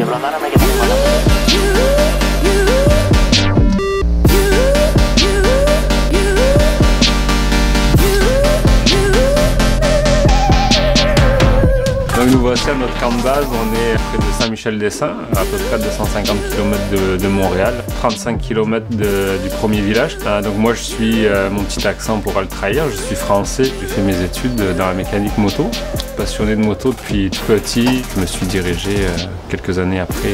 Donc nous voici à notre camp de base, on est près de Saint-Michel-des-Saints, à peu près 250 km de Montréal, 35 km du premier village. Donc moi je suis, mon petit accent pourra le trahir, je suis français, j'ai fait mes études dans la mécanique moto. Passionné de moto depuis tout petit, je me suis dirigé quelques années après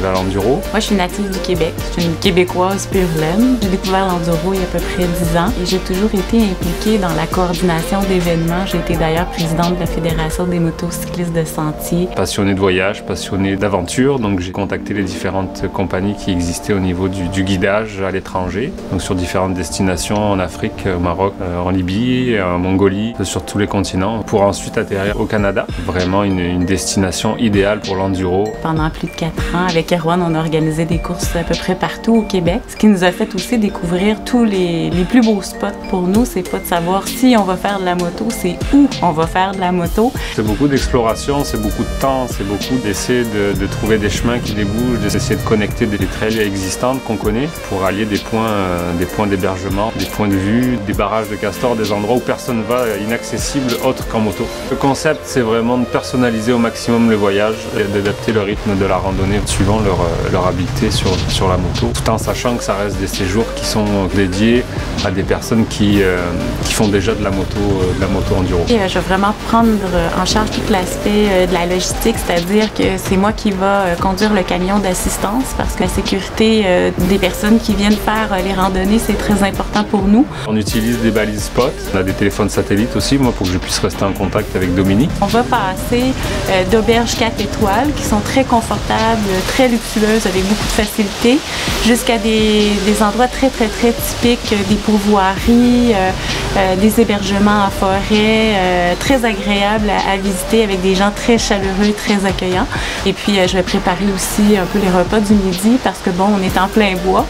vers l'enduro. Moi je suis native du Québec, je suis une Québécoise pure laine. J'ai découvert l'enduro il y a à peu près 10 ans et j'ai toujours été impliquée dans la coordination d'événements. J'ai été d'ailleurs présidente de la Fédération des motocyclistes de sentier. Passionné de voyage, passionné d'aventure, donc j'ai contacté les différentes compagnies qui existaient au niveau du guidage à l'étranger, donc sur différentes destinations en Afrique, au Maroc, en Libye, en Mongolie, sur tous les continents, pour ensuite atterrir au Canada. Vraiment une destination idéale pour l'enduro. Pendant plus de 4 ans, avec Erwan, on a organisé des courses à peu près partout au Québec, ce qui nous a fait aussi découvrir tous les plus beaux spots. Pour nous, c'est pas de savoir si on va faire de la moto, c'est où on va faire de la moto. C'est beaucoup d'exploration, c'est beaucoup de temps, c'est beaucoup d'essayer de trouver des chemins qui débouchent, d'essayer de connecter des trails existantes qu'on connaît pour allier des points d'hébergement, des points de vue, des barrages de castors, des endroits où personne ne va, inaccessibles autre qu'en moto. Le concept, c'est vraiment de personnaliser au maximum le voyage et d'adapter le rythme de la randonnée suivant leur habileté sur la moto, tout en sachant que ça reste des séjours qui sont dédiés à des personnes qui font déjà de la moto enduro. Et je vais vraiment prendre en charge tout l'aspect de la logistique, c'est-à-dire que c'est moi qui va conduire le camion d'assistance parce que la sécurité des personnes qui viennent faire les randonnées, c'est très important pour nous. On utilise des balises spot, on a des téléphones satellites aussi, moi, pour que je puisse rester en contact avec Dominique. On va passer d'auberges 4 étoiles qui sont très confortables, très luxueuses avec beaucoup de facilité, jusqu'à des endroits très typiques, des pourvoiries, des hébergements en forêt, très agréables à visiter avec des gens très chaleureux, très accueillants. Et puis je vais préparer aussi un peu les repas du midi parce que bon, on est en plein bois,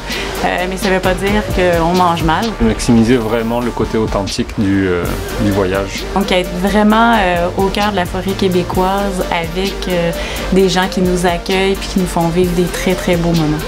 mais ça ne veut pas dire qu'on mange mal. Maximiser vraiment le côté authentique du voyage. Donc être vraiment au cœur de la forêt québécoise avec des gens qui nous accueillent et qui nous font vivre des très beaux moments.